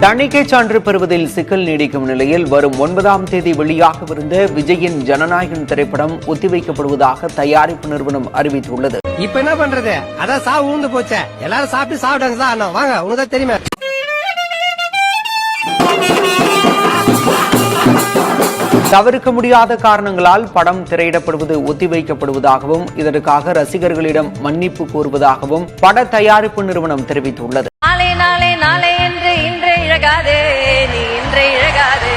தணிக்கை சான்று பெறுவதில் சிக்கல் நீடிக்கும் நிலையில் வரும் 9ஆம் தேதி வெளியாகவிருந்த விஜயின் ஜனநாயகன் திரைப்படம் ஒத்திவைக்கப்படுவதாக தயாரிப்பு நிறுவனம் அறிவித்துள்ளது. இப்ப என்ன பண்றது? அதான் சாவு ஊந்து போச்சே. எல்லாரும் சாப்பிட்டு சாப்பிட்டாங்க சார். அண்ணா வாங்க, உனக்கு தெரியுமா? தவிர்க்க முடியாத காரணங்களால் படம் திரையிடப்படுவது ஒத்திவைக்கப்படுவதாகவும் இதற்காக ரசிகர்களிடம் மன்னிப்பு கோருவதாகவும் பட தயாரிப்பு நிறுவனம் தெரிவித்துள்ளது. நாளை நாளை நாளை என்று இன்றை இழகாதே, நீ இன்றை இழகாதே,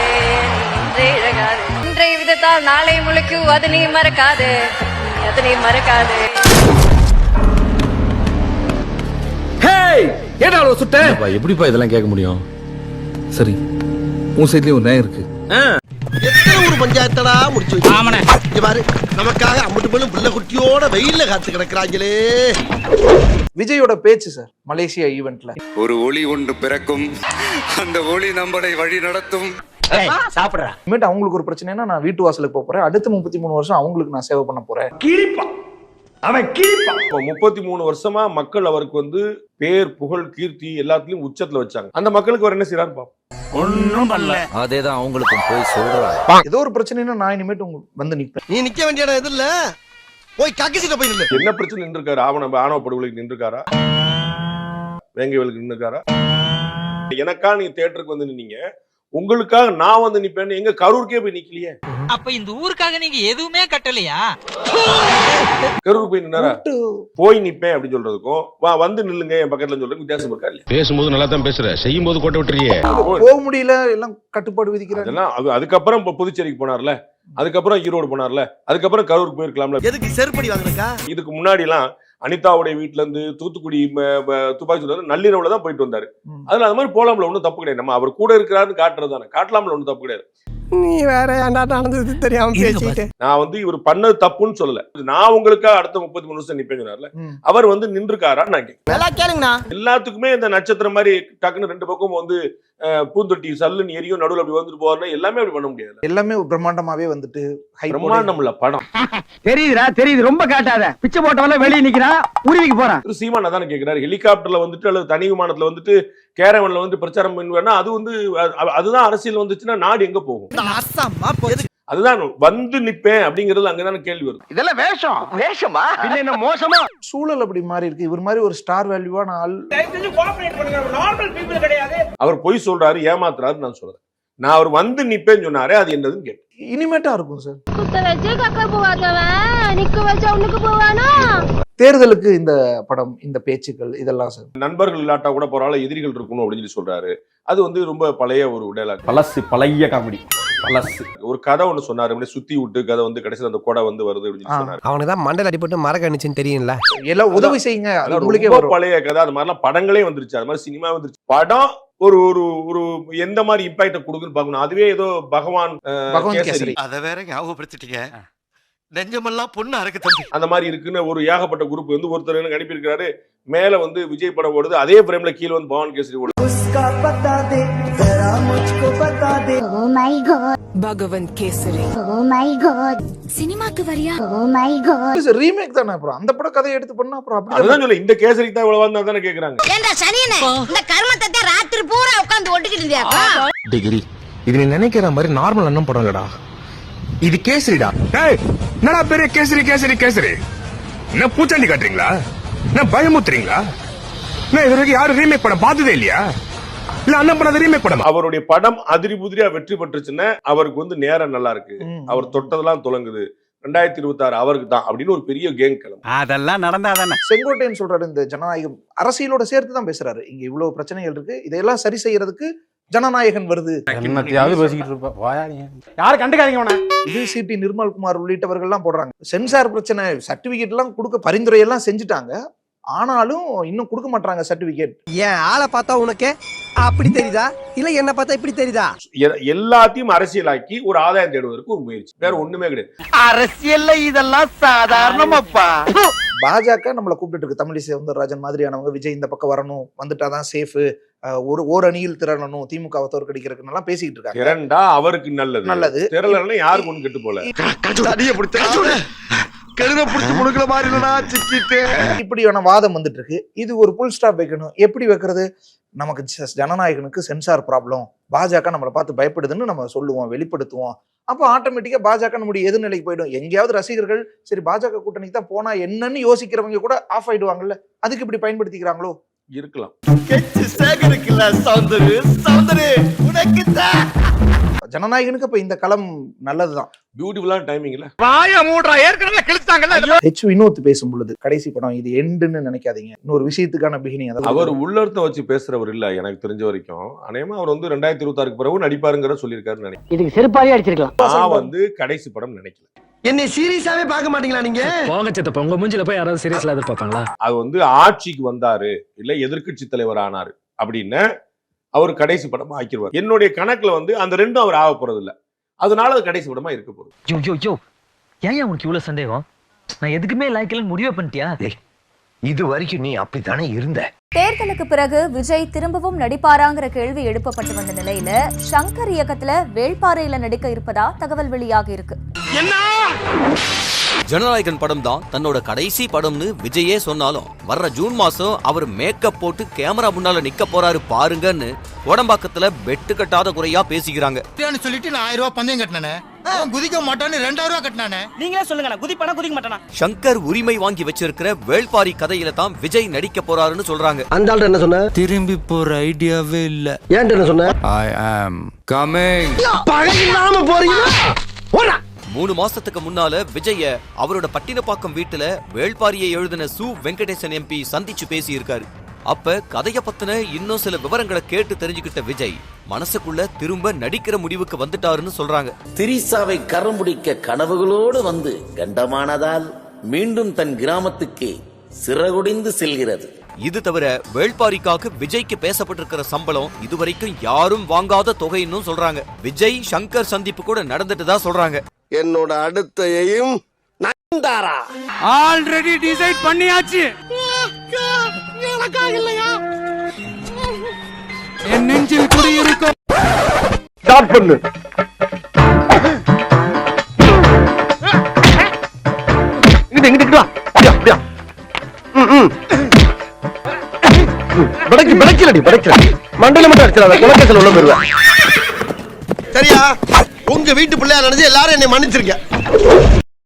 நீ இன்றை இழகாதே. இன்றை விதத்தால் நாளை முழுக்கு அது நீ மறக்காதே, நீ அதனை மறக்காதே. எப்படிப்பா இதெல்லாம் கேட்க முடியும்? சரி, உன் சைட்லயும் ஒரு நியாயம் இருக்கு. எத்தனை ஒரு பஞ்சாயத்தடா முடிச்சு வச்சு பாரு, நமக்காக அம்பட்டு பெண்ணும் பிள்ளை குட்டியோட வெயில்ல காத்து கிடக்குறாங்களே. விஜயோட பேச்சு சார் மலேசியா ஈவென்ட்ல, ஒரு ஒளி ஒன்று பிறக்கும், அந்த ஒளி நம்மளை வழி நடத்தும். அவங்களுக்கு ஒரு பிரச்சனைனா நான் வீட்டு வாசலுக்கு போறேன், அடுத்த 33 வருஷம் அவங்களுக்கு நான் சேவை பண்ண போறேன். 33 வருஷமா மக்கள் அவருக்கு பேர் புகழ் கீர்த்தி எல்லாத்துலயும் உச்சத்துல வச்சாங்க. அந்த மக்களுக்கு அவர் என்ன செய்யறாரு பாப்போம். ஒண்ணும் பண்ணல. அதேதான் அவங்களுக்கும் போய் சொல்றாங்க. ஏதோ ஒரு பிரச்சனைனா நான் இனிமேட்டு வந்து நிப்பேன். நீ நிக்க வேண்டிய இடம் எது இல்ல, போய் கக்கிசிட்ட போய் நில்லு. என்ன பிரச்சனை நின்றுருக்காரு? ஆணவ படுகொலைக்கு நின்றுருக்காரா? வேங்கைகளுக்கு நின்றுருக்காரா? எனக்கா நீங்க தியேட்டருக்கு வந்து நின்னீங்க, உங்களுக்காக நான் வந்து நிப்பேன். எங்க கரூருக்கே போய் நிக்கலையே. அப்ப இந்த ஊருக்காக நீங்க எதுவுமே கட்டலையா? கரூருக்கு போய் நின்னாரா? போய் நிப்பேன் அப்படின்னு சொல்றதுக்கும் வந்து நில்லுங்க என் பக்கத்துல சொல்றதுக்கு வித்தியாசம் இருக்கா இல்லையா? பேசும்போது நல்லா தான் பேசுற, செய்யும் போது கோட்டை விட்டுறியே. போக முடியல, எல்லாம் கட்டுப்பாடு விதிக்கிறாங்க. அதெல்லாம் அதுக்கப்புறம் புதுச்சேரிக்கு போனார்ல, அதுக்கப்புறம் ஈரோடு போனார்ல, அதுக்கப்புறம் கரூருக்கு போயிருக்கலாம்ல. எதுக்கு செருப்படி வாங்குறக்கா? இதுக்கு முன்னாடி எல்லாம் அனிதாவுடைய வீட்டுல இருந்து தூத்துக்குடி துப்பாக்கி சூடு நள்ளிரவுல தான் போயிட்டு வந்தாரு. அதுல அது மாதிரி போலாம்ல, ஒன்றும் தப்பு கிடையாது. நம்ம அவர் கூட இருக்கிறாருன்னு காட்டுறது தானே, காட்டலாம்ல, ஒன்றும் தப்பு கிடையாது. நீ வேற ஏன்டா நடந்தது தெரியாம பேசிட்டு. நான் இவர் பண்ணது தப்புன்னு சொல்லல. நான் உங்களுக்காக அடுத்த 33 வருஷம் நிப்பேன் சொன்னார்ல, அவர் நின்றுக்காரா நான் கேளுங்கண்ணா. எல்லாத்துக்குமே இந்த நட்சத்திரம் மாதிரி டக்குன்னு ரெண்டு பக்கம் பூந்தொட்டி சல்லுன்னு எரியும் நடுவில் அப்படி வந்துட்டு போறேன்னா எல்லாமே அப்படி பண்ண முடியாது. எல்லாமே பிரம்மாண்டமாவே வந்துட்டு பிரம்மாண்டம் இல்ல படம். தெரியுதுடா, தெரியுது. ரொம்ப காட்டாத. பிச்சை போட்டவன வெளியே நிக்கிறான், உருவிக்கு போறான். சீமான் அதானே கேட்கிறாரு. ஹெலிகாப்டர்ல அல்லது தனி விமானத்துல கேரவன்ல பிரச்சாரம் பண்ணுவேன்னா அதுதான் அரசியல் வந்துச்சுன்னா நாடு எங்க போகும்? அதுதான் வந்து நிப்பேன் அப்படிங்கிறது அங்கதான கேள்வி வருது. இதெல்லாம் வேஷம். வேஷமா என்ன மோசமா? சூழல் அப்படி மாறி இருக்கு. இவர் மாதிரி ஒரு ஸ்டார் வேல்யூவான ஆள் அவர் பொய் சொல்றாரு, ஏமாத்துறாரு நான் சொல்றேன். நான் அவர் வந்து நிப்பேன்னு சொன்னாரு, அது என்னதுன்னு கேட்டேன். இனிமேட்டா இருக்கும் சார். தேர்தலுக்கு தேர்தலுக்கு இந்த படம், இந்த பேச்சுக்கள் இதெல்லாம் சார் நண்பர்கள் இல்லாட்டா கூட பரவாயில்ல, எதிரிகள் இருக்கணும் அப்படின்னு சொல்றாரு. அது ரொம்ப பழைய ஒரு டயலாக், பழைய காமெடி. ஒரு கதை ஒண்ணு சொன்னாரு, சுத்தி விட்டு கதை கடைசியில் அந்த கொடை வருது அப்படின்னு சொன்னாரு. அவனுதான் மண்டல அடிபட்டு மரக்கணிச்சுன்னு தெரியும்ல. எல்லாம் உதவி செய்யுங்க, ரொம்ப பழைய கதை. அது மாதிரிலாம் படங்களே வந்துருச்சு, அது மாதிரி சினிமா வந்துருச்சு. படம் ஒரு ஒரு எந்த மாதிரி இம்பாக்ட கொடுக்குன்னு பாக்கணும். அதுவே ஏதோ பகவான் கேசரி அத வேற ஞாபகப்படுத்திட்டீங்க. நெஞ்சமெல்லாம் பொண்ணு அறக்கு தம்பி அந்த மாதிரி இருக்குன்னு ஒரு ஏகப்பட்ட குரூப் ஒருத்தர் எனக்கு அனுப்பி இருக்காரு. மேல விஜய் படம் ஓடுது, அதே பிரேம்ல கீழ பகவான் கேசரி ஓடுது. பகவான் கேசரி. சினிமாக்கு வரியா? ரீமேக் தானே. அப்புறம் அந்த படம் கதையை எடுத்து பண்ணா அப்புறம் அப்படி அதுதான் சொல்ல, இந்த கேசரிக்கு தான் இவ்வளவு வந்தா தானே கேக்குறாங்க. ஏண்டா சனியனே, இந்த கர்மத்தை ராத்திரி பூரா உட்கார்ந்து ஒட்டிக்கிட்டு இருந்தியாக்கா? டிகிரி இது நீ நினைக்கிற மாதிரி நார்மல் அண்ணன் படம் இல்லடா, இது கேசரிடா. என்னடா பெரிய கேசரி கேசரி கேசரி? என்ன பூச்சாண்டி காட்டுறீங்களா? என்ன பயமுத்துறீங்களா? என்ன இது வரைக்கும் யாரும் ரீமேக் படம் பார்த்ததே இல்லையா? இல்ல அண்ணன் படம் ரீமேக் படம். அவருடைய படம் அதிரி புதிரியா வெற்றி பெற்றுச்சுன்னா அவருக்கு நேரம் நல்லா இருக்கு, அவர் தொட்டதெல்லாம் துலங்குது, 2026 அவருக்கு தான் அப்படின்னு ஒரு பெரிய கேங் கிளம்பு. அதெல்லாம் நடந்தாதானே. செங்கோட்டையன் சொல்றாரு, இந்த ஜனநாயகம் அரசியலோட சேர்த்து தான் பேசுறாரு. இங்க இவ்வளவு பிரச்சனைகள் இருக்கு, இதெல்லாம் சரி செய்யறதுக்கு ஜனநாயகன் வருது. யாரு கண்டுக்காதீங்க. இது சிடி நிர்மல்குமார் உள்ளிட்டவர்கள் எல்லாம் போடுறாங்க. சென்சார் பிரச்சனை, சர்டிபிகேட் எல்லாம் கொடுக்க பரிந்துரை எல்லாம் செஞ்சுட்டாங்க, ஆனாலும் இன்னும் கொடுக்க மாட்டாங்க சர்டிபிகேட். ஏன் ஆளை பார்த்தா உனக்கு அப்படி தெரியுதா, இல்ல என்ன பார்த்தா இப்படி தெரியுதா? எல்லாத்தையும் அரசியலாக்கி ஒரு ஆதாயம் தேடுவதற்கு ஒரு முயற்சி, வேற ஒண்ணுமே கிடையாது. அரசியல்ல இதெல்லாம் சாதாரணமாப்பா. பாஜக நம்மளை கூப்பிட்டு இருக்கு, தமிழிசை சவுந்தரராஜன் மாதிரியானவங்க விஜய் இந்த பக்கம் வரணும், வந்துட்டாதான் சேஃப், ஒரு அணியில் திரளணும், திமுகவை தோற்கடிக்கிறதுக்கு எல்லாம் பேசிட்டு இருக்காங்க. திரண்டா அவருக்கு நல்லது, திரளனா யாருக்கு ஒண்ணு கெட்டு போல. கெடுத புடிச்சு முடுக்கல மாதிரி இல்லடா சிக்கிட்டு. இப்படியான வாதம் வந்துட்டு இருக்கு. இது ஒரு புல் ஸ்டாப் வைக்கணும். எப்படி வைக்கிறது? நமக்கு ஜனநாயகனுக்கு சென்சார் ப்ராப்ளம், பாஜக நம்மளை பார்த்து பயப்படுதுன்னு நம்ம சொல்லுவோம், வெளிப்படுத்துவோம். அப்போ ஆட்டோமேட்டிக்கா பாஜக நம்முடைய எதிர்நிலைக்கு போயிடும். எங்கேயாவது ரசிகர்கள் சரி பாஜக கூட்டணிக்கு தான் போனா என்னன்னு யோசிக்கிறவங்க கூட ஆஃப் ஆயிடுவாங்கல்ல, அதுக்கு இப்படி பயன்படுத்திக்கிறாங்களோ? இருக்கலாம். ஜனநாயகனுக்கு இப்ப இந்த களம் நல்லதுதான். பியூட்டிஃபுல்லான டைமிங்ல ஹெச் வினோத் பேசும் பொழுது கடைசி படம் இது எண்டுன்னு நினைக்காதீங்க, இன்னொரு விஷயத்துக்கான பிகினிங். அவர் உள்ளர்த்த வச்சு பேசுறவர் இல்ல எனக்கு தெரிஞ்ச வரைக்கும். அநேகமா அவர் வந்து 2026 பிறகு நடிப்பாருங்கிற சொல்லியிருக்காருன்னு நினைக்கிறேன். இதுக்கு செருப்பாலே அடிச்சிருக்கலாம். நான் வந்து கடைசி படம் நினைக்கல. என்னை சீரியஸாவே பார்க்க மாட்டீங்களா நீங்க? போங்க சித்தப்பா, உங்க மூஞ்சில போய் யாராவது சீரியஸ்ல எதிர்பார்ப்பாங்களா? அது வந்து ஆட்சிக்கு வந்தாரு இல்ல எதிர்க்கட்சி தலைவர் ஆனாரு அப்படின்னு அவர் கடைசி படமா ஆக்கிடுவார். என்னுடைய கணக்குல வந்து அந்த ரெண்டும் அவர் ஆக போறது இல்ல, அதனால அது கடைசி படமா இருக்க போகுது. ஏன் உனக்கு இவ்வளவு சந்தேகம்? நான் எதுக்குமே லாய்க்கலன்னு முடிவே பண்ணிட்டியா? இது வரைக்கும் நீ அப்படித்தானே இருந்த. தேர்தலுக்கு பிறகு விஜய் திரும்பவும் நடிப்பாராங்கிற கேள்வி எழுப்பப்பட்டு வந்த நிலையில சங்கர் இயக்கத்துல வேள்பாறையில நடிக்க இருப்பதா தகவல் வெளியாகி இருக்கு. ஜனநாயகன் படம் தான் தன்னோட கடைசி படம்னு விஜயே சொன்னாலும் வர்ற ஜூன் மாசம் அவர் மேக்கப் போட்டு கேமரா முன்னால நிக்க போறாரு பாருங்கன்னு கோடம்பாக்கத்துல பெட்டு கட்டாத குறையா பேசிக்கிறாங்க. சொல்லிட்டு நான் 1000 ரூபாய் பந்தயம் கட்டினானே, குதிக்க மாட்டான்னு 2000 ரூபாய் கட்டினானே. நீங்களே சொல்லுங்க, நான் குதிப்பானா குதிக்க மாட்டானா? சங்கர் உரிமை வாங்கி வச்சிருக்கிற வேள்பாரி கதையில தான் விஜய் நடிக்க போறாருன்னு சொல்றாங்க. அந்த ஆள் என்ன சொன்ன? திரும்பி போற ஐடியாவே இல்ல. ஏன்ட்ட என்ன சொன்ன? ஐ ஆம் கமிங். பகையில்லாம போறீங்க. 3 மாசத்துக்கு முன்னால விஜய அவரோட பட்டினப்பாக்கம் வீட்டுல வேள்பாரியை எழுதின சு வெங்கடேசன் எம்பி சந்திச்சு பேசி இருக்காரு. அப்ப கதைய பத்தின இன்னும் சில விவரங்களை கேட்டு தெரிஞ்சுக்கிட்ட விஜய் மனசுக்குள்ள திரும்ப நடிக்கிற முடிவுக்கு வந்துட்டாருன்னு சொல்றாங்க. திரிசாவை கரம்பிடிக்க கனவுகளோடு வந்து கண்டமானதால் மீண்டும் தன் கிராமத்துக்கு சிறகுடிந்து செல்கிறது. இது தவிர வேள்பாரிக்காக விஜய்க்கு பேசப்பட்டிருக்கிற சம்பளம் இதுவரைக்கும் யாரும் வாங்காத தொகைன்னு சொல்றாங்க. விஜய் சங்கர் சந்திப்பு கூட நடந்துட்டு தான் சொல்றாங்க. என்னோட அடுத்த எய்ம் நந்தாரா ஆல்ரெடி டிசைட் பண்ணியாச்சு. என் நெஞ்சில் குடியிருக்கும். ஸ்டார்ட் பண்ணு. இங்கிட்டு வா. அப்படியா? படைக்கலடி மண்டையில மட்டும் அடிச்சிடாத, குலக்கேசல் உள்ள போயிருவேன். சரியா? உங்க வீட்டு பிள்ளையா நினைச்சு எல்லாரும் என்னை மன்னிச்சிருக்க.